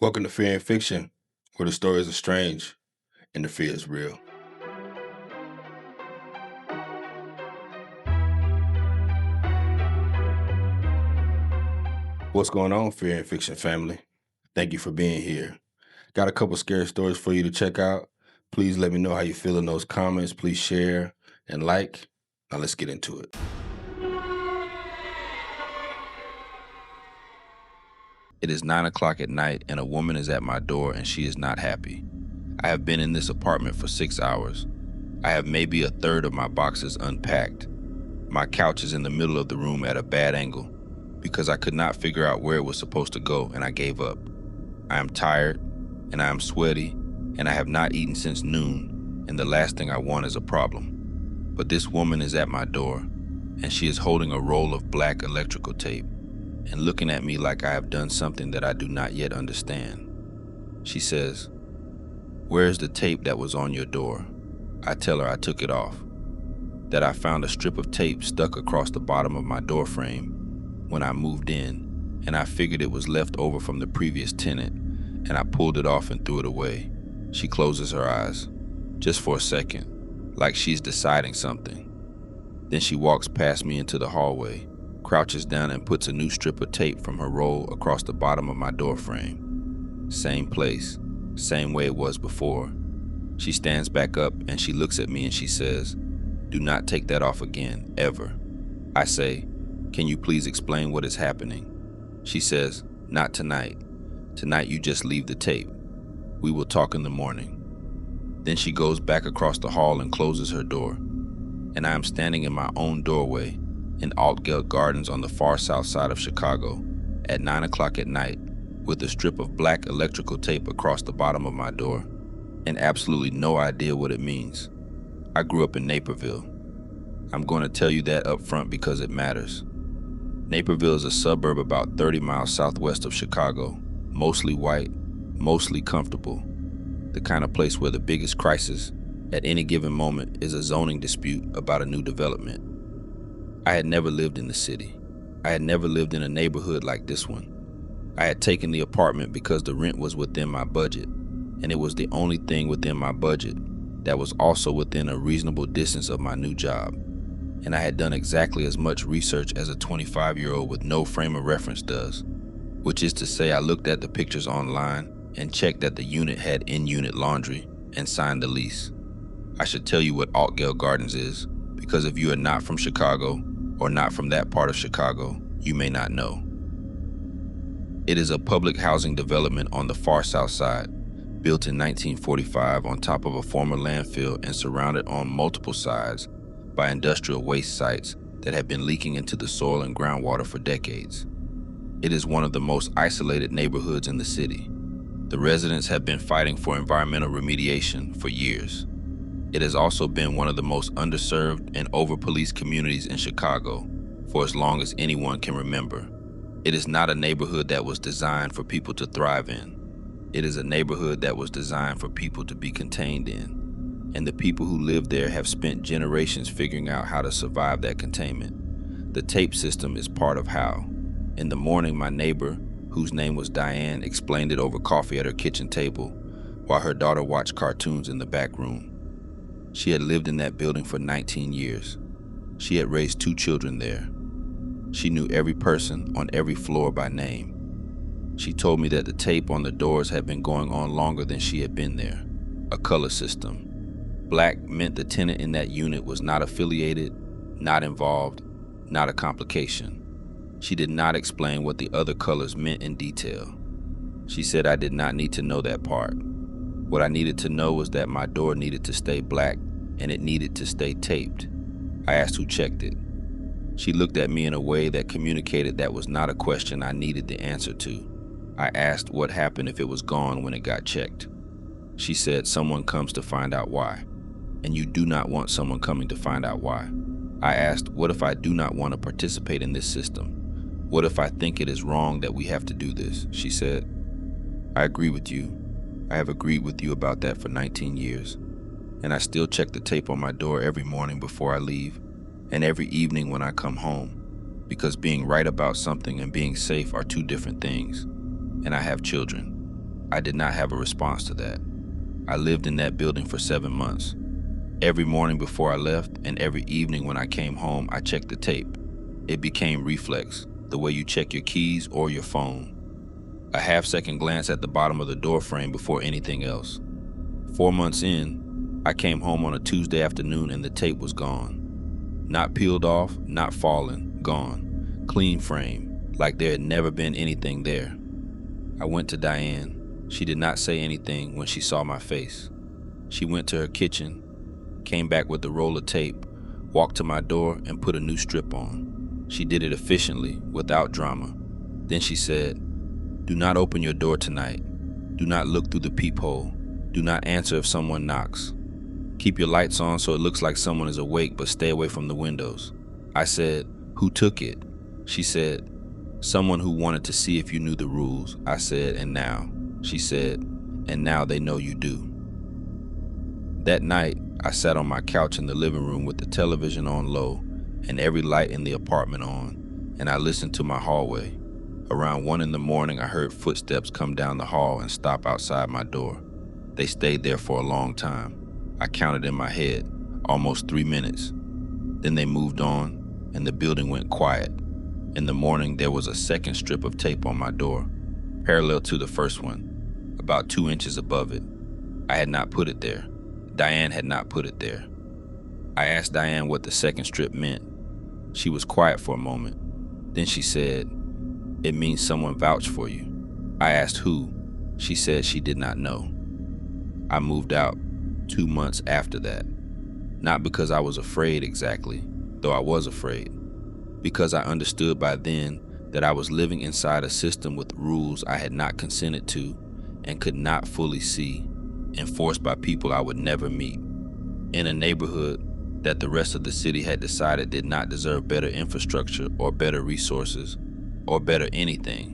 Welcome to Fear and Fiction, where the stories are strange and the fear is real. What's going on, Fear and Fiction family? Thank you for being here. Got a couple scary stories for you to check out. Please let me know how you feel in those comments. Please share and like. Now let's get into it. It is 9 o'clock at night and a woman is at my door and she is not happy. I have been in this apartment for 6 hours. I have maybe a third of my boxes unpacked. My couch is in the middle of the room at a bad angle because I could not figure out where it was supposed to go and I gave up. I am tired and I am sweaty and I have not eaten since noon, and the last thing I want is a problem. But this woman is at my door and she is holding a roll of black electrical tape and looking at me like I have done something that I do not yet understand. She says, "Where is the tape that was on your door?" I tell her I took it off, that I found a strip of tape stuck across the bottom of my door frame when I moved in, and I figured it was left over from the previous tenant, and I pulled it off and threw it away. She closes her eyes, just for a second, like she's deciding something. Then she walks past me into the hallway, crouches down and puts a new strip of tape from her roll across the bottom of my door frame. Same place, same way it was before. She stands back up and she looks at me and she says, "Do not take that off again, ever." I say, "Can you please explain what is happening?" She says, "Not tonight. Tonight you just leave the tape. We will talk in the morning." Then she goes back across the hall and closes her door, and I am standing in my own doorway in Altgeld Gardens on the far south side of Chicago at 9 o'clock at night with a strip of black electrical tape across the bottom of my door and absolutely no idea what it means. I grew up in Naperville. I'm going to tell you that up front because it matters. Naperville is a suburb about 30 miles southwest of Chicago, mostly white, mostly comfortable, the kind of place where the biggest crisis at any given moment is a zoning dispute about a new development. I had never lived in the city. I had never lived in a neighborhood like this one. I had taken the apartment because the rent was within my budget, and it was the only thing within my budget that was also within a reasonable distance of my new job. And I had done exactly as much research as a 25-year-old with no frame of reference does, which is to say I looked at the pictures online and checked that the unit had in-unit laundry and signed the lease. I should tell you what Altgeld Gardens is, because if you are not from Chicago or not from that part of Chicago, you may not know. It is a public housing development on the far south side, built in 1945 on top of a former landfill and surrounded on multiple sides by industrial waste sites that have been leaking into the soil and groundwater for decades. It is one of the most isolated neighborhoods in the city. The residents have been fighting for environmental remediation for years. It has also been one of the most underserved and over-policed communities in Chicago for as long as anyone can remember. It is not a neighborhood that was designed for people to thrive in. It is a neighborhood that was designed for people to be contained in, and the people who live there have spent generations figuring out how to survive that containment. The tape system is part of how. In the morning, my neighbor, whose name was Diane, explained it over coffee at her kitchen table while her daughter watched cartoons in the back room. She had lived in that building for 19 years. She had raised 2 children there. She knew every person on every floor by name. She told me that the tape on the doors had been going on longer than she had been there. A color system. Black meant the tenant in that unit was not affiliated, not involved, not a complication. She did not explain what the other colors meant in detail. She said I did not need to know that part. What I needed to know was that my door needed to stay black and it needed to stay taped. I asked who checked it. She looked at me in a way that communicated that was not a question I needed the answer to. I asked what happened if it was gone when it got checked. She said someone comes to find out why, and you do not want someone coming to find out why. I asked, what if I do not want to participate in this system? What if I think it is wrong that we have to do this? She said, I agree with you. I have agreed with you about that for 19 years, and I still check the tape on my door every morning before I leave, and every evening when I come home, because being right about something and being safe are 2 different things, and I have children. I did not have a response to that. I lived in that building for 7 months. Every morning before I left and every evening when I came home, I checked the tape. It became reflex, the way you check your keys or your phone. A half-second glance at the bottom of the door frame before anything else. 4 months in, I came home on a Tuesday afternoon and the tape was gone. Not peeled off, not fallen, gone. Clean frame, like there had never been anything there. I went to Diane. She did not say anything when she saw my face. She went to her kitchen, came back with the roll of tape, walked to my door and put a new strip on. She did it efficiently, without drama. Then she said, "Do not open your door tonight. Do not look through the peephole. Do not answer if someone knocks. Keep your lights on so it looks like someone is awake, but stay away from the windows." I said, "Who took it?" She said, "Someone who wanted to see if you knew the rules." I said, "And now?" She said, "And now they know you do." That night, I sat on my couch in the living room with the television on low and every light in the apartment on, and I listened to my hallway. Around 1 in the morning, I heard footsteps come down the hall and stop outside my door. They stayed there for a long time. I counted in my head, almost 3 minutes. Then they moved on, and the building went quiet. In the morning, there was a second strip of tape on my door, parallel to the first one, about 2 inches above it. I had not put it there. Diane had not put it there. I asked Diane what the second strip meant. She was quiet for a moment. Then she said, "It means someone vouched for you." I asked who. She said she did not know. I moved out 2 months after that. Not because I was afraid exactly, though I was afraid. Because I understood by then that I was living inside a system with rules I had not consented to and could not fully see, enforced by people I would never meet, in a neighborhood that the rest of the city had decided did not deserve better infrastructure or better resources or better anything.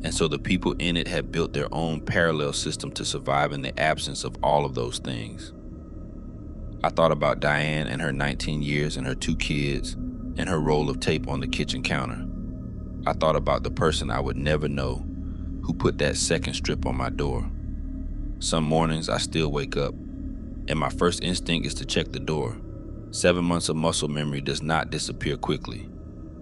And so the people in it had built their own parallel system to survive in the absence of all of those things. I thought about Diane and her 19 years and her 2 kids and her roll of tape on the kitchen counter. I thought about the person I would never know who put that second strip on my door. Some mornings I still wake up, and my first instinct is to check the door. 7 months of muscle memory does not disappear quickly.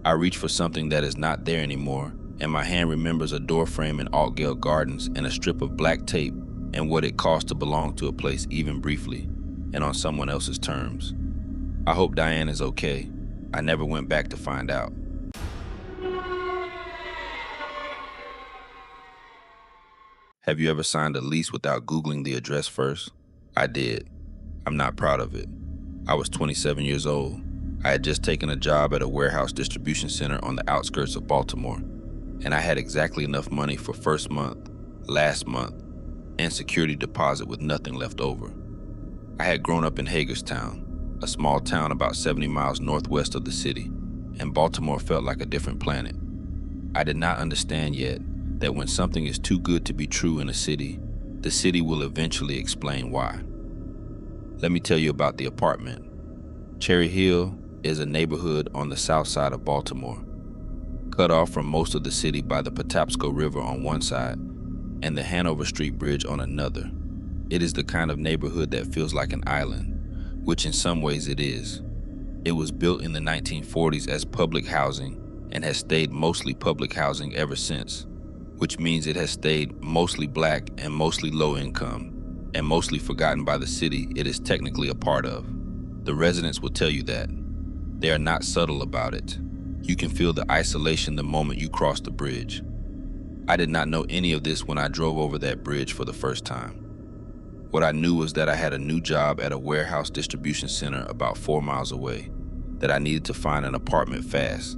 I reach for something that is not there anymore, and my hand remembers a door frame in Altgeld Gardens and a strip of black tape and what it cost to belong to a place even briefly, and on someone else's terms. I hope Diane is okay. I never went back to find out. Have you ever signed a lease without Googling the address first? I did. I'm not proud of it. I was 27 years old. I had just taken a job at a warehouse distribution center on the outskirts of Baltimore, and I had exactly enough money for first month, last month, and security deposit with nothing left over. I had grown up in Hagerstown, a small town about 70 miles northwest of the city, and Baltimore felt like a different planet. I did not understand yet that when something is too good to be true in a city, the city will eventually explain why. Let me tell you about the apartment. Cherry Hill is a neighborhood on the south side of Baltimore, cut off from most of the city by the Patapsco River on one side and the Hanover Street Bridge on another. It is the kind of neighborhood that feels like an island, which in some ways it is. It was built in the 1940s as public housing and has stayed mostly public housing ever since, which means it has stayed mostly black and mostly low income, and mostly forgotten by the city it is technically a part of. The residents will tell you that. They are not subtle about it. You can feel the isolation the moment you cross the bridge. I did not know any of this when I drove over that bridge for the first time. What I knew was that I had a new job at a warehouse distribution center about 4 miles away, that I needed to find an apartment fast,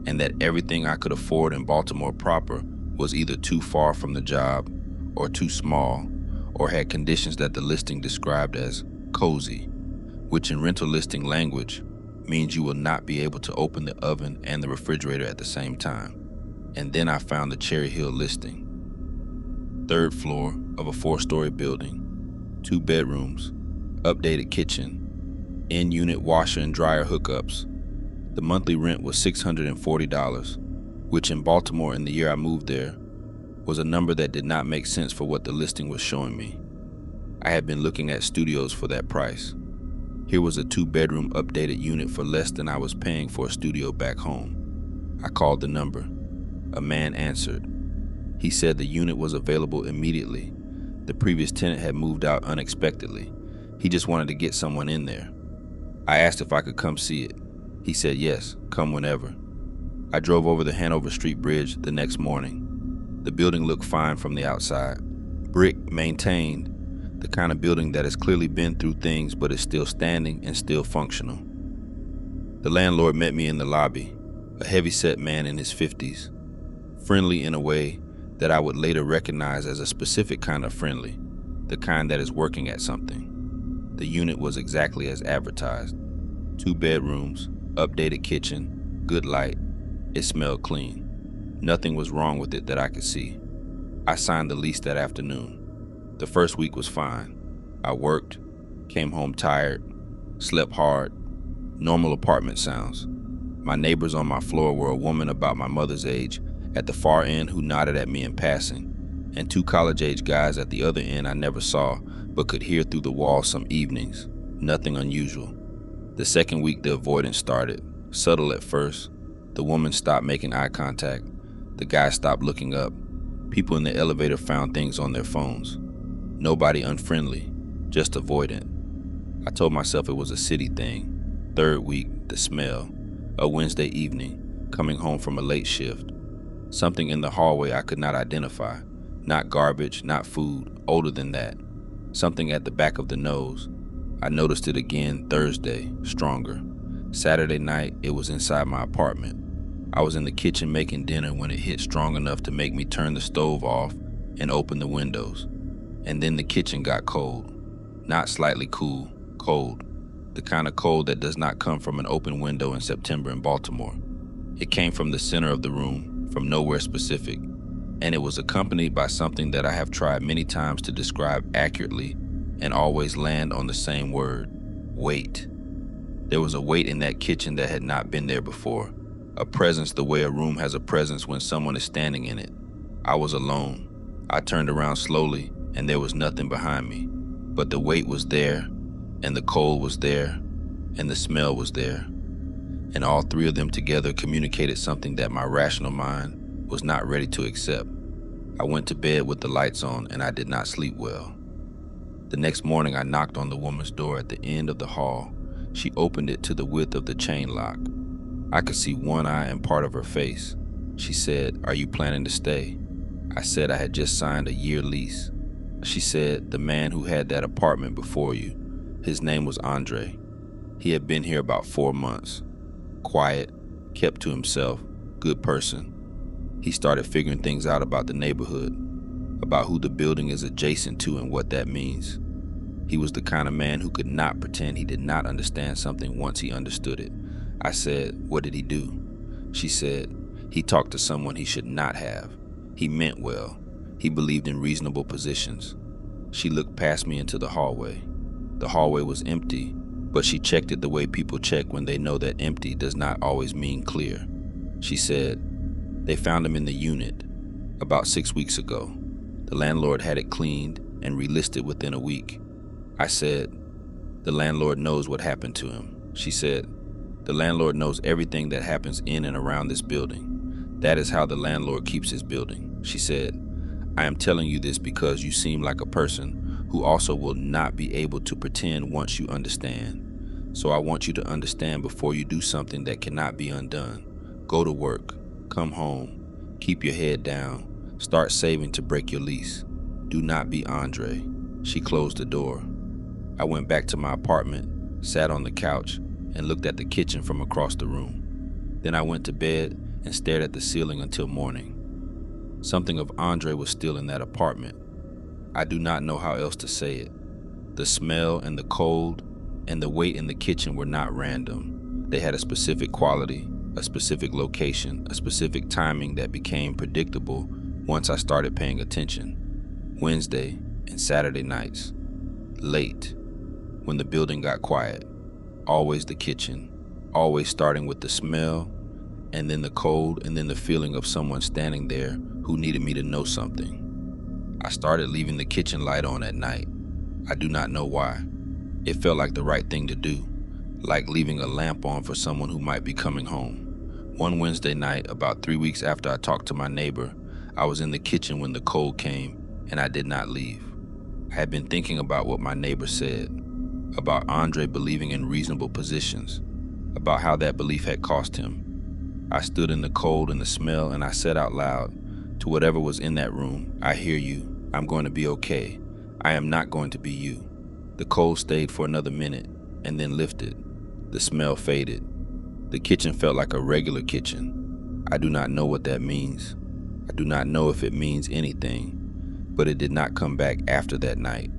and that everything I could afford in Baltimore proper was either too far from the job or too small, or had conditions that the listing described as cozy, which in rental listing language means you will not be able to open the oven and the refrigerator at the same time. And then I found the Cherry Hill listing. 3rd floor of a 4-story building, 2 bedrooms, updated kitchen, in-unit washer and dryer hookups. The monthly rent was $640, which in Baltimore in the year I moved there was a number that did not make sense for what the listing was showing me. I had been looking at studios for that price. Here was a 2-bedroom updated unit for less than I was paying for a studio back home. I called the number. A man answered. He said the unit was available immediately. The previous tenant had moved out unexpectedly. He just wanted to get someone in there. I asked if I could come see it. He said yes, come whenever. I drove over the Hanover Street Bridge the next morning. The building looked fine from the outside. Brick, maintained, the kind of building that has clearly been through things but is still standing and still functional. The landlord met me in the lobby, a heavy-set man in his 50s, friendly in a way that I would later recognize as a specific kind of friendly, the kind that is working at something. The unit was exactly as advertised. 2 bedrooms, updated kitchen, good light. It smelled clean. Nothing was wrong with it that I could see. I signed the lease that afternoon. The first week was fine. I worked, came home tired, slept hard, normal apartment sounds. My neighbors on my floor were a woman about my mother's age at the far end who nodded at me in passing, and 2 college-age guys at the other end I never saw but could hear through the wall some evenings. Nothing unusual. The second week the avoidance started, subtle at first. The woman stopped making eye contact. The guy stopped looking up. People in the elevator found things on their phones. Nobody unfriendly, just avoidant. I told myself it was a city thing. Third week, the smell. A Wednesday evening, coming home from a late shift. Something in the hallway I could not identify. Not garbage, not food, older than that. Something at the back of the nose. I noticed it again Thursday, stronger. Saturday night, it was inside my apartment. I was in the kitchen making dinner when it hit strong enough to make me turn the stove off and open the windows. And then the kitchen got cold. Not slightly cool, cold. The kind of cold that does not come from an open window in September in Baltimore. It came from the center of the room, from nowhere specific. And it was accompanied by something that I have tried many times to describe accurately and always land on the same word: weight. There was a weight in that kitchen that had not been there before. A presence the way a room has a presence when someone is standing in it. I was alone. I turned around slowly and there was nothing behind me. But the weight was there, and the cold was there, and the smell was there. And all 3 of them together communicated something that my rational mind was not ready to accept. I went to bed with the lights on and I did not sleep well. The next morning I knocked on the woman's door at the end of the hall. She opened it to the width of the chain lock. I could see one eye and part of her face. She said, "Are you planning to stay?" I said I had just signed a year lease. She said, "The man who had that apartment before you, his name was Andre. He had been here about 4 months. Quiet, kept to himself, good person. He started figuring things out about the neighborhood, about who the building is adjacent to and what that means. He was the kind of man who could not pretend he did not understand something once he understood it." I said, "What did he do?" She said, "He talked to someone he should not have. He meant well. He believed in reasonable positions." She looked past me into the hallway. The hallway was empty, but she checked it the way people check when they know that empty does not always mean clear. She said, "They found him in the unit about 6 weeks ago. The landlord had it cleaned and relisted within a week." I said, "The landlord knows what happened to him." She said, "The landlord knows everything that happens in and around this building. That is how the landlord keeps his building." She said, "I am telling you this because you seem like a person who also will not be able to pretend once you understand. So I want you to understand before you do something that cannot be undone. Go to work, come home, keep your head down, start saving to break your lease. Do not be Andre." She closed the door. I went back to my apartment, sat on the couch, and looked at the kitchen from across the room. Then I went to bed and stared at the ceiling until morning. Something of Andre was still in that apartment. I do not know how else to say it. The smell and the cold and the weight in the kitchen were not random. They had a specific quality, a specific location, a specific timing that became predictable once I started paying attention. Wednesday and Saturday nights. Late, when the building got quiet. Always the kitchen, always starting with the smell, and then the cold, and then the feeling of someone standing there who needed me to know something. I started leaving the kitchen light on at night. I do not know why. It felt like the right thing to do, like leaving a lamp on for someone who might be coming home. One Wednesday night, about 3 weeks after I talked to my neighbor, I was in the kitchen when the cold came, and I did not leave. I had been thinking about what my neighbor said, about Andre believing in reasonable positions, about how that belief had cost him. I stood in the cold and the smell, and I said out loud to whatever was in that room, "I hear you. I'm going to be okay. I am not going to be you." The cold stayed for another minute and then lifted. The smell faded. The kitchen felt like a regular kitchen. I do not know what that means. I do not know if it means anything, but it did not come back after that night.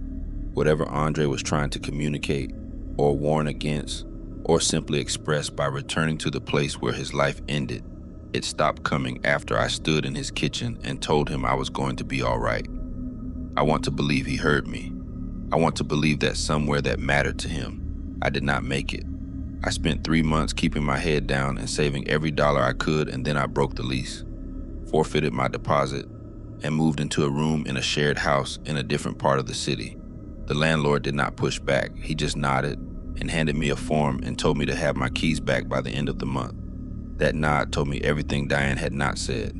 Whatever Andre was trying to communicate or warn against or simply express by returning to the place where his life ended, it stopped coming after I stood in his kitchen and told him I was going to be all right. I want to believe he heard me. I want to believe that somewhere that mattered to him, I did not make it. I spent 3 months keeping my head down and saving every dollar I could, and then I broke the lease, forfeited my deposit, and moved into a room in a shared house in a different part of the city. The landlord did not push back. He just nodded and handed me a form and told me to have my keys back by the end of the month. That nod told me everything Diane had not said.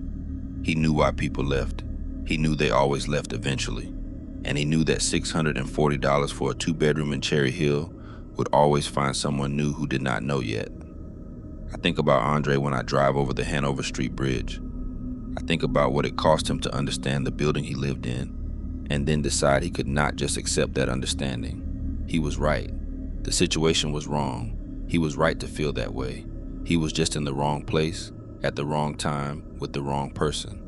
He knew why people left. He knew they always left eventually. And he knew that $640 for a 2-bedroom in Cherry Hill would always find someone new who did not know yet. I think about Andre when I drive over the Hanover Street Bridge. I think about what it cost him to understand the building he lived in, and then decide he could not just accept that understanding. He was right. The situation was wrong. He was right to feel that way. He was just in the wrong place, at the wrong time, with the wrong person.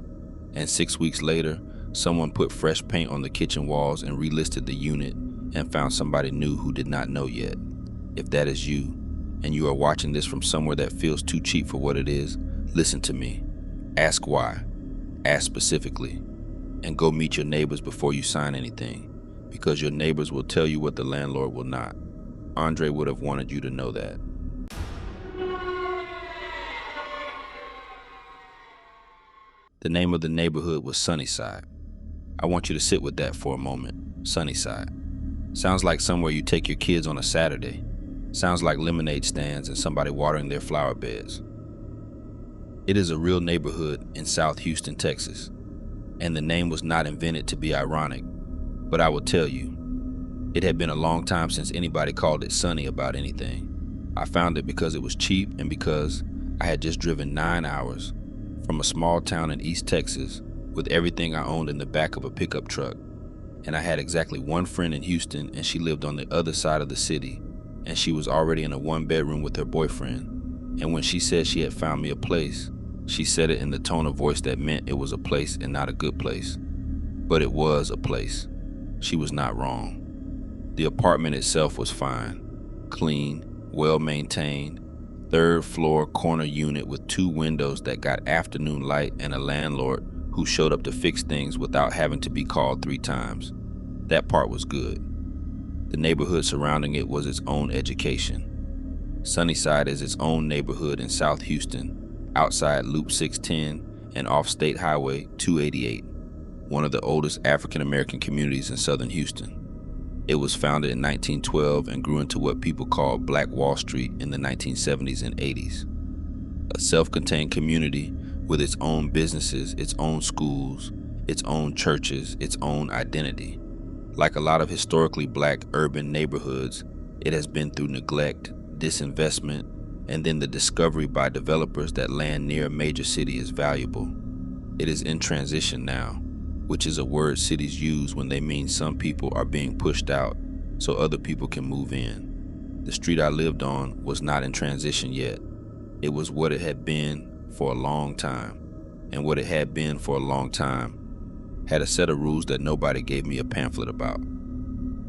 And 6 weeks later, someone put fresh paint on the kitchen walls and relisted the unit and found somebody new who did not know yet. If that is you, and you are watching this from somewhere that feels too cheap for what it is, listen to me. Ask why. Ask specifically. And go meet your neighbors before you sign anything, because your neighbors will tell you what the landlord will not. Andre would have wanted you to know that. The name of the neighborhood was Sunnyside. I want you to sit with that for a moment. Sunnyside. Sounds like somewhere you take your kids on a Saturday. Sounds like lemonade stands and somebody watering their flower beds. It is a real neighborhood in South Houston, Texas. And the name was not invented to be ironic, but I will tell you, it had been a long time since anybody called it Sunny about anything. I found it because it was cheap and because I had just driven 9 hours from a small town in East Texas with everything I owned in the back of a pickup truck. And I had exactly one friend in Houston, and she lived on the other side of the city, and she was already in a 1-bedroom with her boyfriend. And when she said she had found me a place, she said it in the tone of voice that meant it was a place and not a good place. But it was a place. She was not wrong. The apartment itself was fine, clean, well-maintained, 3rd floor corner unit with 2 windows that got afternoon light and a landlord who showed up to fix things without having to be called 3 times. That part was good. The neighborhood surrounding it was its own education. Sunnyside is its own neighborhood in South Houston, outside Loop 610 and off State Highway 288, one of the oldest African-American communities in southern Houston. It was founded in 1912 and grew into what people called Black Wall Street in the 1970s and 80s. A self-contained community with its own businesses, its own schools, its own churches, its own identity. Like a lot of historically black urban neighborhoods, it has been through neglect, disinvestment, and then the discovery by developers that land near a major city is valuable. It is in transition now, which is a word cities use when they mean some people are being pushed out so other people can move in. The street I lived on was not in transition yet. It was what it had been for a long time, and what it had been for a long time had a set of rules that nobody gave me a pamphlet about.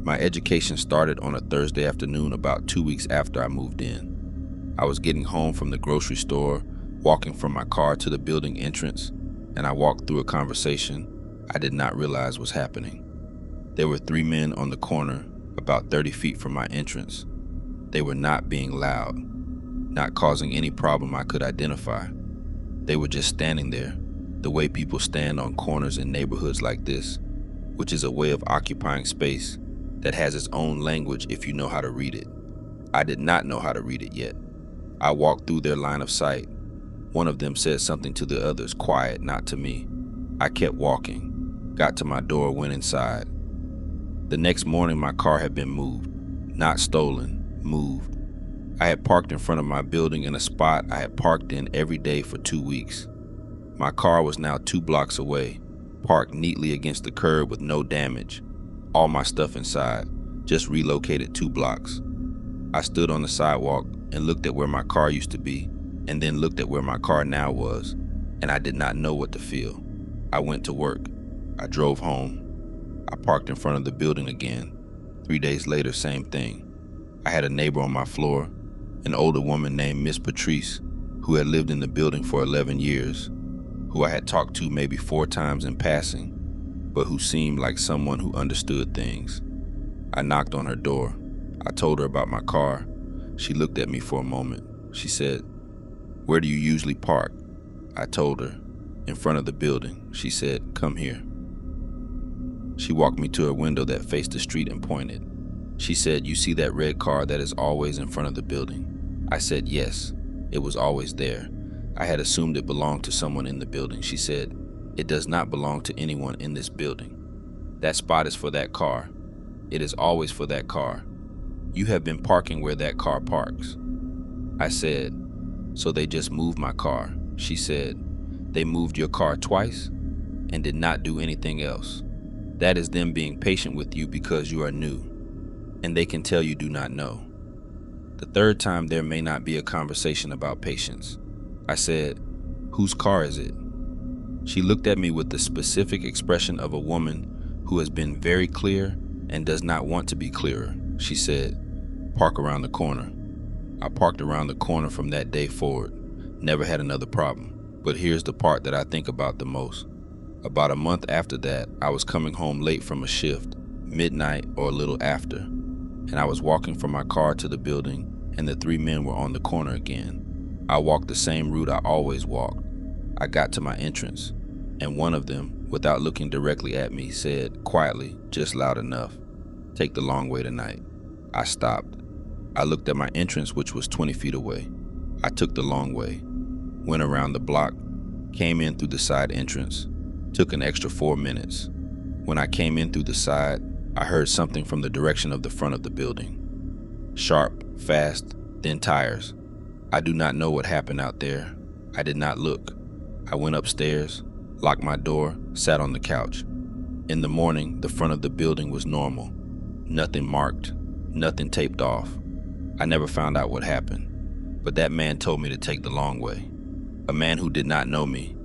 My education started on a Thursday afternoon about 2 weeks after I moved in. I was getting home from the grocery store, walking from my car to the building entrance, and I walked through a conversation I did not realize was happening. There were 3 men on the corner, about 30 feet from my entrance. They were not being loud, not causing any problem I could identify. They were just standing there, the way people stand on corners in neighborhoods like this, which is a way of occupying space that has its own language if you know how to read it. I did not know how to read it yet. I walked through their line of sight. One of them said something to the others, quiet, not to me. I kept walking, got to my door, went inside. The next morning, my car had been moved. Not stolen, moved. I had parked in front of my building in a spot I had parked in every day for 2 weeks. My car was now 2 blocks away, parked neatly against the curb with no damage. All my stuff inside, just relocated 2 blocks. I stood on the sidewalk and looked at where my car used to be, and then looked at where my car now was, and I did not know what to feel. I went to work. I drove home. I parked in front of the building again. 3 days later, same thing. I had a neighbor on my floor, an older woman named Miss Patrice, who had lived in the building for 11 years, who I had talked to maybe 4 times in passing, but who seemed like someone who understood things. I knocked on her door. I told her about my car. She looked at me for a moment. She said, "Where do you usually park?" I told her, "In front of the building." She said, "Come here." She walked me to a window that faced the street and pointed. She said, "You see that red car that is always in front of the building?" I said, "Yes, it was always there. I had assumed it belonged to someone in the building." She said, "It does not belong to anyone in this building. That spot is for that car. It is always for that car. You have been parking where that car parks." I said, "So they just moved my car?" She said, "They moved your car twice and did not do anything else. That is them being patient with you because you are new, and they can tell you do not know. The third time there may not be a conversation about patience." I said, "Whose car is it?" She looked at me with the specific expression of a woman who has been very clear and does not want to be clearer. She said, "Park around the corner." I parked around the corner from that day forward. Never had another problem. But here's the part that I think about the most. About a month after that, I was coming home late from a shift, midnight or a little after, and I was walking from my car to the building, and the 3 men were on the corner again. I walked the same route I always walked. I got to my entrance, and one of them, without looking directly at me, said quietly, just loud enough, "Take the long way tonight." I stopped. I looked at my entrance, which was 20 feet away. I took the long way, went around the block, came in through the side entrance, took an extra 4 minutes. When I came in through the side, I heard something from the direction of the front of the building. Sharp, fast, then tires. I do not know what happened out there. I did not look. I went upstairs, locked my door, sat on the couch. In the morning, the front of the building was normal. Nothing marked, nothing taped off. I never found out what happened, but that man told me to take the long way. A man who did not know me,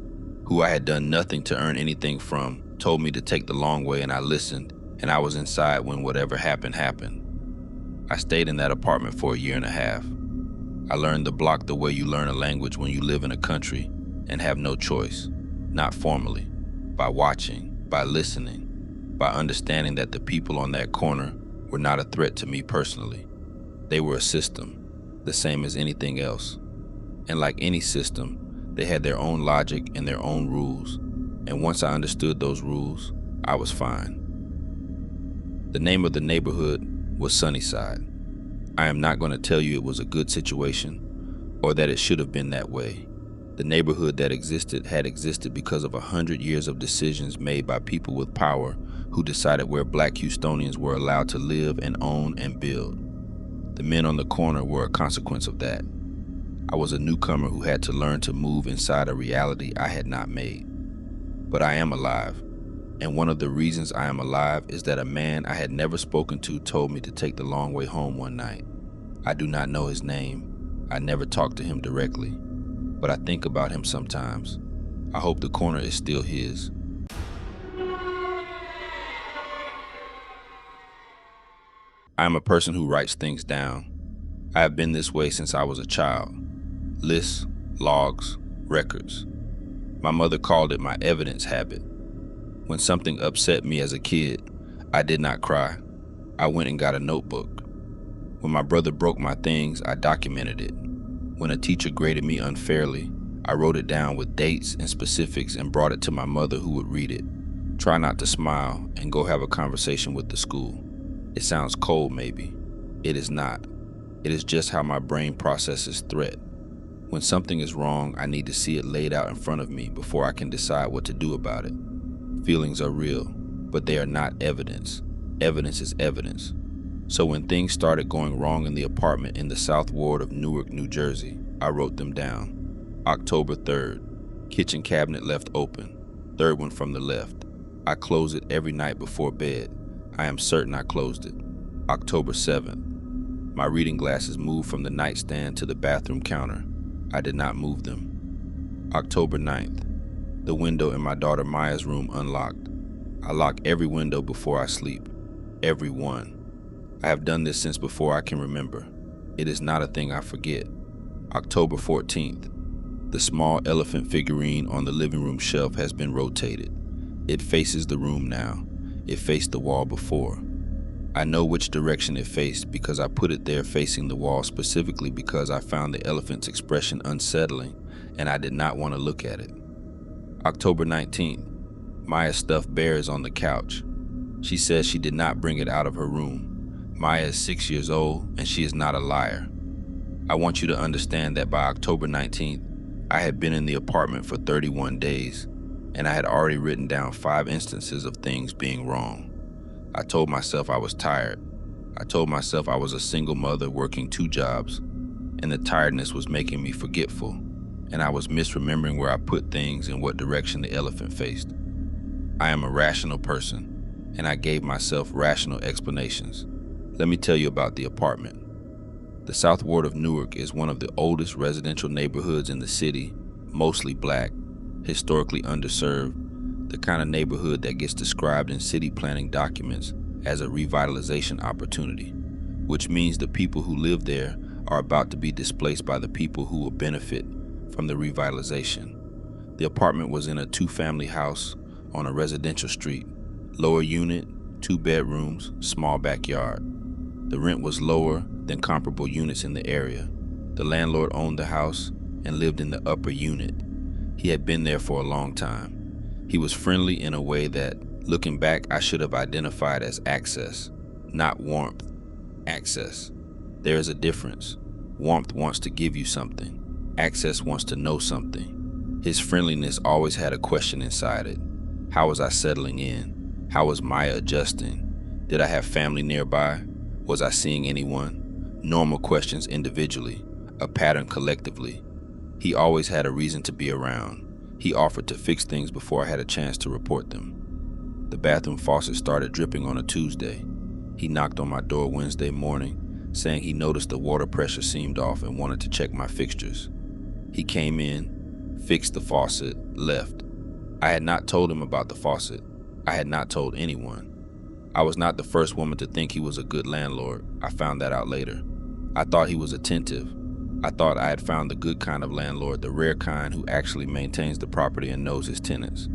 who I had done nothing to earn anything from, told me to take the long way, and I listened, and I was inside when whatever happened, happened. I stayed in that apartment for a year and a half. I learned the block the way you learn a language when you live in a country and have no choice, not formally, by watching, by listening, by understanding that the people on that corner were not a threat to me personally. They were a system, the same as anything else. And like any system, they had their own logic and their own rules. And once I understood those rules, I was fine. The name of the neighborhood was Sunnyside. I am not going to tell you it was a good situation or that it should have been that way. The neighborhood that existed had existed because of 100 years of decisions made by people with power who decided where Black Houstonians were allowed to live and own and build. The men on the corner were a consequence of that. I was a newcomer who had to learn to move inside a reality I had not made. But I am alive, and one of the reasons I am alive is that a man I had never spoken to told me to take the long way home one night. I do not know his name. I never talked to him directly, but I think about him sometimes. I hope the corner is still his. I am a person who writes things down. I have been this way since I was a child. Lists, logs, records. My mother called it my evidence habit. When something upset me as a kid, I did not cry. I went and got a notebook. When my brother broke my things, I documented it. When a teacher graded me unfairly, I wrote it down with dates and specifics and brought it to my mother, who would read it, try not to smile, and go have a conversation with the school. It sounds cold, maybe. It is not. It is just how my brain processes threat. When something is wrong, I need to see it laid out in front of me before I can decide what to do about it. Feelings are real, but they are not evidence. Evidence is evidence. So when things started going wrong in the apartment in the South Ward of Newark, New Jersey, I wrote them down. October 3rd, kitchen cabinet left open, third one from the left. I close it every night before bed. I am certain I closed it. October 7th, my reading glasses moved from the nightstand to the bathroom counter. I did not move them. October 9th, the window in my daughter Maya's room unlocked. I lock every window before I sleep. Every one. I have done this since before I can remember. It is not a thing I forget. October 14th, the small elephant figurine on the living room shelf has been rotated. It faces the room now. It faced the wall before. I know which direction it faced because I put it there facing the wall specifically because I found the elephant's expression unsettling and I did not want to look at it. October 19th, Maya's stuffed bear is on the couch. She says she did not bring it out of her room. Maya is 6 years old and she is not a liar. I want you to understand that by October 19th, I had been in the apartment for 31 days and I had already written down 5 instances of things being wrong. I told myself I was tired. I told myself I was a single mother working 2 jobs, and the tiredness was making me forgetful, and I was misremembering where I put things and what direction the elephant faced. I am a rational person, and I gave myself rational explanations. Let me tell you about the apartment. The South Ward of Newark is one of the oldest residential neighborhoods in the city, mostly black, historically underserved, the kind of neighborhood that gets described in city planning documents as a revitalization opportunity, which means the people who live there are about to be displaced by the people who will benefit from the revitalization. The apartment was in a 2-family house on a residential street, lower unit, 2 bedrooms, small backyard. The rent was lower than comparable units in the area. The landlord owned the house and lived in the upper unit. He had been there for a long time. He was friendly in a way that, looking back, I should have identified as access, not warmth. Access. There is a difference. Warmth wants to give you something. Access wants to know something. His friendliness always had a question inside it. How was I settling in? How was Maya adjusting? Did I have family nearby? Was I seeing anyone? Normal questions individually, a pattern collectively. He always had a reason to be around. He offered to fix things before I had a chance to report them. The bathroom faucet started dripping on a Tuesday. He knocked on my door Wednesday morning, saying he noticed the water pressure seemed off and wanted to check my fixtures. He came in, fixed the faucet, left. I had not told him about the faucet. I had not told anyone. I was not the first woman to think he was a good landlord. I found that out later. I thought he was attentive. I thought I had found the good kind of landlord, the rare kind who actually maintains the property and knows his tenants.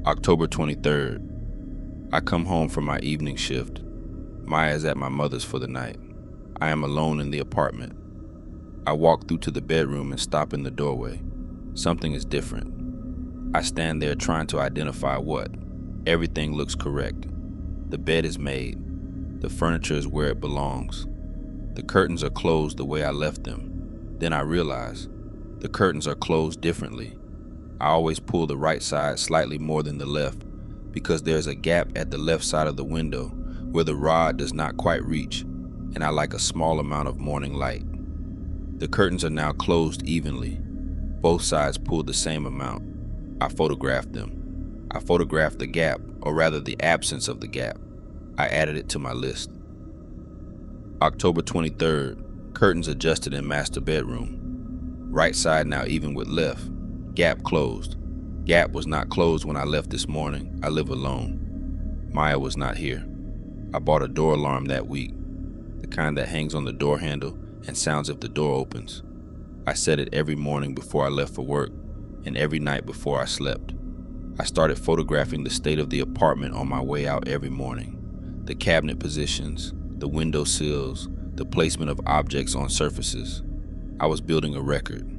October 23rd. I come home from my evening shift. Maya is at my mother's for the night. I am alone in the apartment. I walk through to the bedroom and stop in the doorway. Something is different. I stand there trying to identify what. Everything looks correct. The bed is made. The furniture is where it belongs. The curtains are closed the way I left them. Then I realize the curtains are closed differently. I always pull the right side slightly more than the left because there's a gap at the left side of the window where the rod does not quite reach, and I like a small amount of morning light. The curtains are now closed evenly. Both sides pulled the same amount. I photographed them. I photographed the gap, or rather the absence of the gap. I added it to my list. October 23rd, curtains adjusted in master bedroom. Right side now even with left. Gap closed. Gap was not closed when I left this morning. I live alone. Maya was not here. I bought a door alarm that week, the kind that hangs on the door handle and sounds if the door opens. I set it every morning before I left for work and every night before I slept. I started photographing the state of the apartment on my way out every morning. The cabinet positions, the window sills, the placement of objects on surfaces. I was building a record.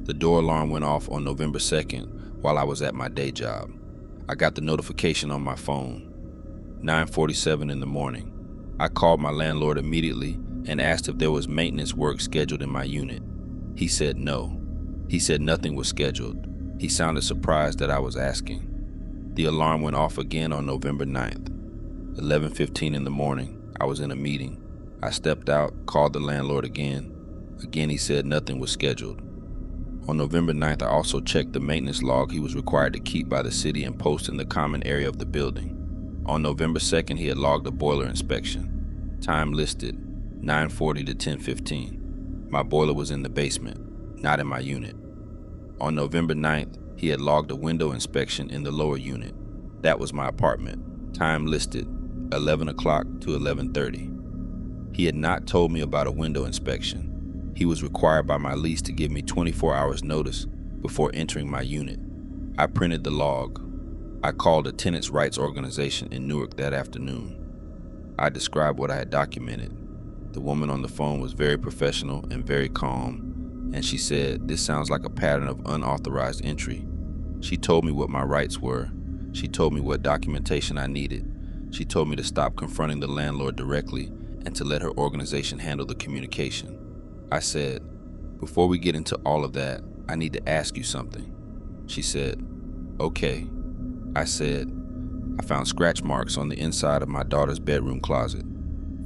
The door alarm went off on November 2nd while I was at my day job. I got the notification on my phone. 9:47 in the morning. I called my landlord immediately and asked if there was maintenance work scheduled in my unit. He said no. He said nothing was scheduled. He sounded surprised that I was asking. The alarm went off again on November 9th. 11:15 in the morning. I was in a meeting. I stepped out, called the landlord again. Again, he said nothing was scheduled. On November 9th, I also checked the maintenance log he was required to keep by the city and post in the common area of the building. On November 2nd, he had logged a boiler inspection. Time listed, 9:40 to 10:15. My boiler was in the basement, not in my unit. On November 9th, he had logged a window inspection in the lower unit. That was my apartment. Time listed, 11 o'clock to 11:30. He had not told me about a window inspection. He was required by my lease to give me 24 hours notice before entering my unit. I printed the log. I called a tenants' rights organization in Newark that afternoon. I described what I had documented. The woman on the phone was very professional and very calm, and she said, "This sounds like a pattern of unauthorized entry." She told me what my rights were. She told me what documentation I needed. She told me to stop confronting the landlord directly and to let her organization handle the communication. I said, "Before we get into all of that, I need to ask you something." She said, "Okay." I said, "I found scratch marks on the inside of my daughter's bedroom closet,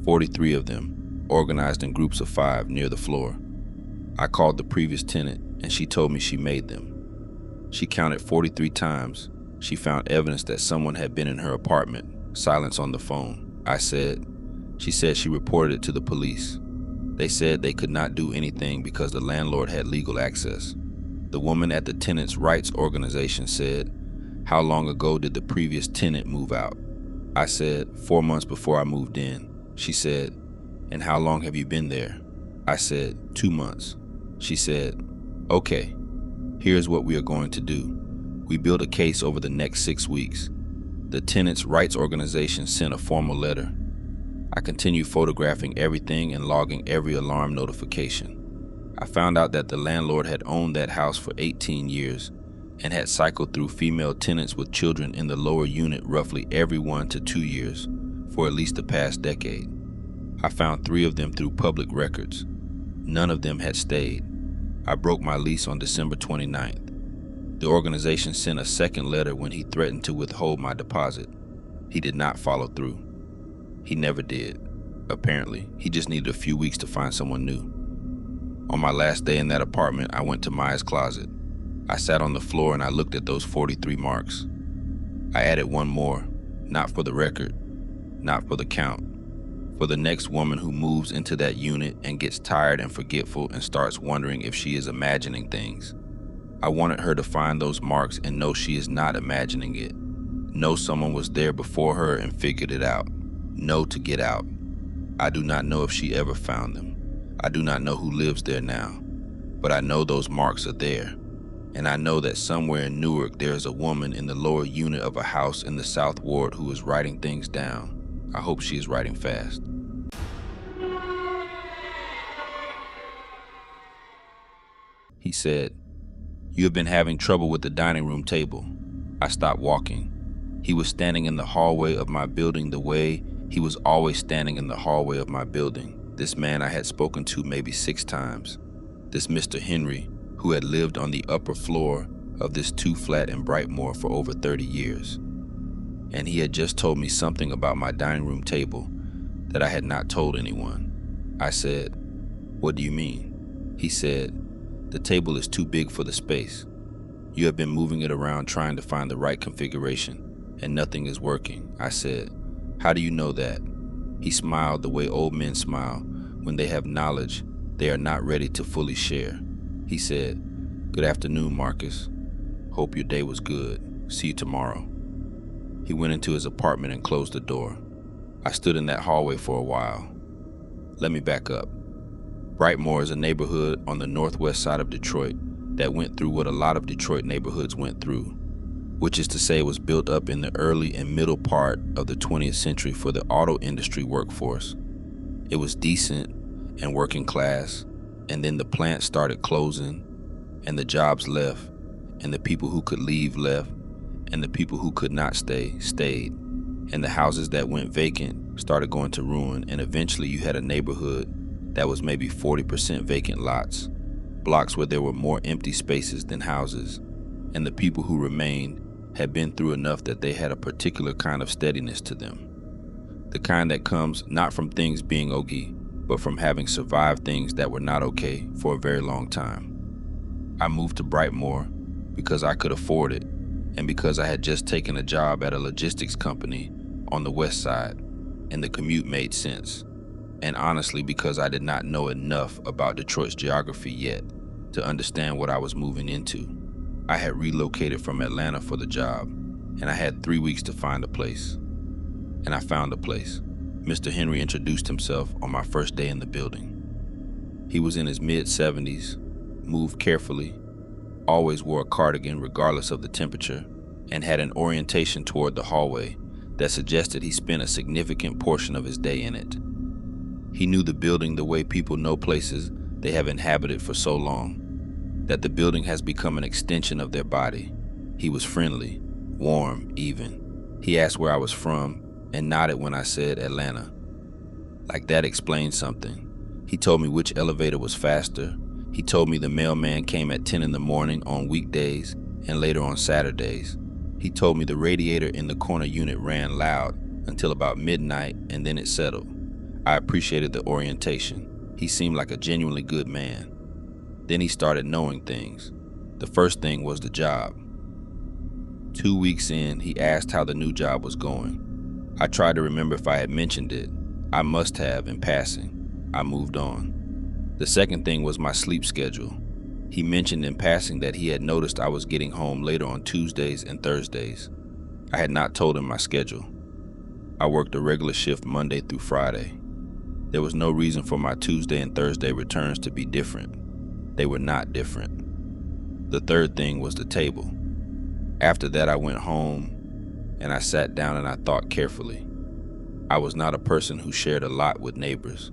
43 of them, organized in groups of 5 near the floor. I called the previous tenant and she told me she made them. She counted 43 times. She found evidence that someone had been in her apartment." Silence on the phone. I said, "She said she reported it to the police. They said they could not do anything because the landlord had legal access." The woman at the tenants' rights organization said, "How long ago did the previous tenant move out?" I said, 4 months before I moved in." She said, "And how long have you been there?" I said, 2 months. She said, "Okay, here's what we are going to do. We build a case over the next 6 weeks." The tenants' rights organization sent a formal letter. I continued photographing everything and logging every alarm notification. I found out that the landlord had owned that house for 18 years and had cycled through female tenants with children in the lower unit roughly every 1 to 2 years for at least the past decade. I found 3 of them through public records. None of them had stayed. I broke my lease on December 29th. The organization sent a second letter when he threatened to withhold my deposit. He did not follow through. He never did. Apparently, he just needed a few weeks to find someone new. On my last day in that apartment, I went to Maya's closet. I sat on the floor and I looked at those 43 marks. I added one more, not for the record, not for the count, for the next woman who moves into that unit and gets tired and forgetful and starts wondering if she is imagining things. I wanted her to find those marks and know she is not imagining it. Know someone was there before her and figured it out. Know to get out. I do not know if she ever found them. I do not know who lives there now, but I know those marks are there. And I know that somewhere in Newark there is a woman in the lower unit of a house in the South Ward who is writing things down. I hope she is writing fast. He said, "You have been having trouble with the dining room table." I stopped walking. He was standing in the hallway of my building the way he was always standing in the hallway of my building. This man I had spoken to maybe 6 times. This Mr. Henry, who had lived on the upper floor of this 2-flat in Baltimore for over 30 years. And he had just told me something about my dining room table that I had not told anyone. I said, "What do you mean?" He said, "The table is too big for the space. You have been moving it around trying to find the right configuration, and nothing is working." I said, "How do you know that?" He smiled the way old men smile when they have knowledge they are not ready to fully share. He said, "Good afternoon, Marcus. Hope your day was good. See you tomorrow." He went into his apartment and closed the door. I stood in that hallway for a while. Let me back up. Baltimore is a neighborhood on the northwest side of Detroit that went through what a lot of Detroit neighborhoods went through, which is to say it was built up in the early and middle part of the 20th century for the auto industry workforce. It was decent and working class, and then the plants started closing, and the jobs left, and the people who could leave left, and the people who could not stay stayed, and the houses that went vacant started going to ruin, and eventually you had a neighborhood that was maybe 40% vacant lots, blocks where there were more empty spaces than houses, and the people who remained had been through enough that they had a particular kind of steadiness to them. The kind that comes not from things being okay, but from having survived things that were not okay for a very long time. I moved to Brightmoor because I could afford it, and because I had just taken a job at a logistics company on the west side, and the commute made sense, and honestly because I did not know enough about Detroit's geography yet to understand what I was moving into. I had relocated from Atlanta for the job, and I had 3 weeks to find a place. And I found a place. Mr. Henry introduced himself on my first day in the building. He was in his mid-70s, moved carefully, always wore a cardigan regardless of the temperature, and had an orientation toward the hallway that suggested he spent a significant portion of his day in it. He knew the building the way people know places they have inhabited for so long, that the building has become an extension of their body. He was friendly, warm even. He asked where I was from and nodded when I said Atlanta. Like that explained something. He told me which elevator was faster. He told me the mailman came at 10 in the morning on weekdays and later on Saturdays. He told me the radiator in the corner unit ran loud until about midnight and then it settled. I appreciated the orientation. He seemed like a genuinely good man. Then he started knowing things. The first thing was the job. 2 weeks in, he asked how the new job was going. I tried to remember if I had mentioned it. I must have in passing. I moved on. The second thing was my sleep schedule. He mentioned in passing that he had noticed I was getting home later on Tuesdays and Thursdays. I had not told him my schedule. I worked a regular shift Monday through Friday. There was no reason for my Tuesday and Thursday returns to be different. They were not different. The third thing was the table. After that, I went home and I sat down and I thought carefully. I was not a person who shared a lot with neighbors.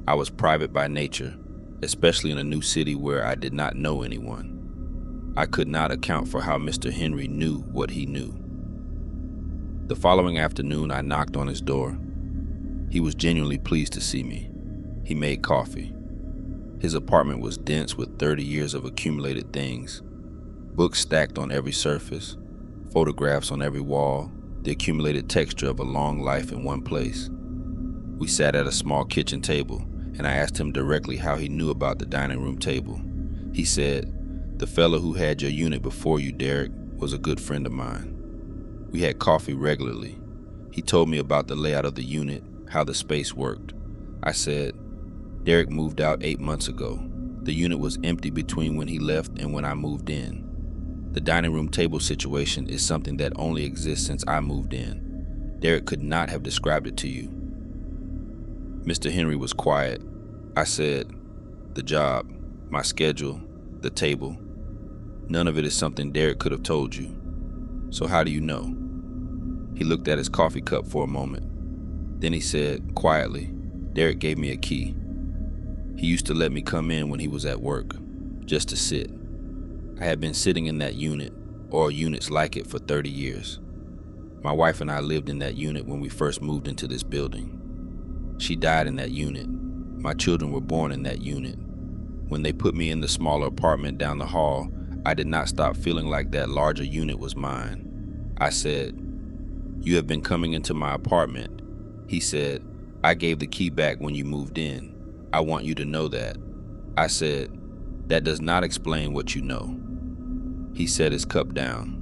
I was private by nature, especially in a new city where I did not know anyone. I could not account for how Mr. Henry knew what he knew. The following afternoon, I knocked on his door. He was genuinely pleased to see me. He made coffee. His apartment was dense with 30 years of accumulated things. Books stacked on every surface, photographs on every wall, the accumulated texture of a long life in one place. We sat at a small kitchen table, and I asked him directly how he knew about the dining room table. He said, "The fellow who had your unit before you, Derek, was a good friend of mine. We had coffee regularly. He told me about the layout of the unit, how the space worked." I said, "Derek moved out 8 months ago. The unit was empty between when he left and when I moved in. The dining room table situation is something that only exists since I moved in. Derek could not have described it to you." Mr. Henry was quiet. I said, "The job, my schedule, the table. None of it is something Derek could have told you. So how do you know?" He looked at his coffee cup for a moment. Then he said, quietly, "Derek gave me a key. He used to let me come in when he was at work, just to sit. I had been sitting in that unit, or units like it, for 30 years. My wife and I lived in that unit when we first moved into this building. She died in that unit. My children were born in that unit. When they put me in the smaller apartment down the hall, I did not stop feeling like that larger unit was mine." I said, "You have been coming into my apartment." He said, "I gave the key back when you moved in. I want you to know that." I said, "That does not explain what you know." He set his cup down.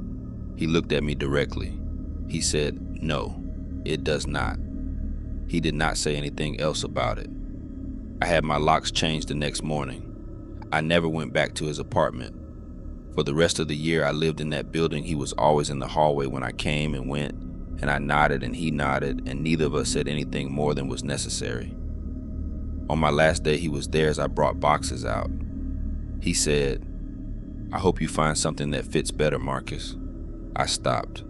He looked at me directly. He said, "No, it does not." He did not say anything else about it. I had my locks changed the next morning. I never went back to his apartment. For the rest of the year I lived in that building, he was always in the hallway when I came and went, and I nodded and he nodded, and neither of us said anything more than was necessary. On my last day he was there as I brought boxes out. He said, "I hope you find something that fits better, Marcus." I stopped.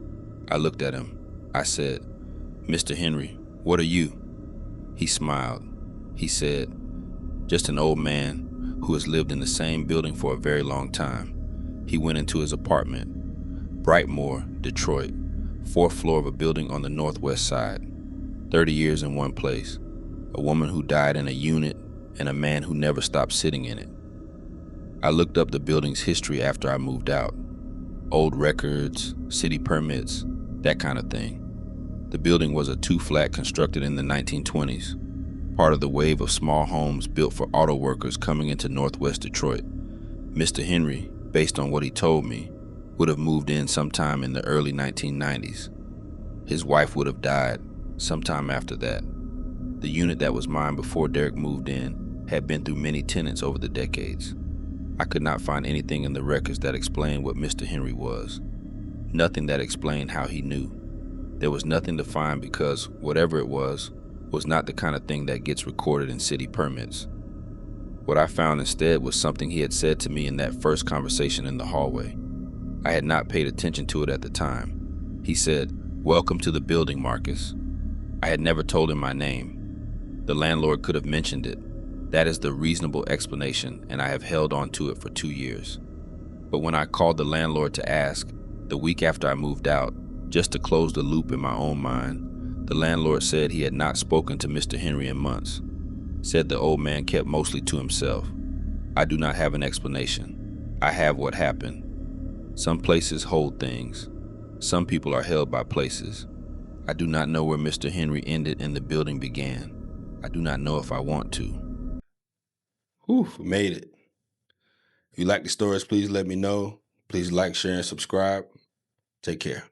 I looked at him. I said, "Mr. Henry, what are you?" He smiled. He said, "Just an old man who has lived in the same building for a very long time. He went into his apartment, Brightmoor, Detroit, fourth floor of a building on the northwest side. 30 years in one place, a woman who died in a unit, and a man who never stopped sitting in it. I looked up the building's history after I moved out. Old records, city permits, that kind of thing. The building was a two-flat constructed in the 1920s, part of the wave of small homes built for auto workers coming into northwest Detroit. Mr. Henry, based on what he told me, would have moved in sometime in the early 1990s. His wife would have died sometime after that. The unit that was mine before Derek moved in had been through many tenants over the decades. I could not find anything in the records that explained what Mr. Henry was. Nothing that explained how he knew. There was nothing to find because whatever it was not the kind of thing that gets recorded in city permits. What I found instead was something he had said to me in that first conversation in the hallway. I had not paid attention to it at the time. He said, "Welcome to the building, Marcus." I had never told him my name. The landlord could have mentioned it. That is the reasonable explanation, and I have held on to it for 2 years. But when I called the landlord to ask, the week after I moved out, just to close the loop in my own mind, the landlord said he had not spoken to Mr. Henry in months. Said the old man kept mostly to himself. I do not have an explanation. I have what happened. Some places hold things. Some people are held by places. I do not know where Mr. Henry ended and the building began. I do not know if I want to. Whew, we made it. If you like the stories, please let me know. Please like, share, and subscribe. Take care.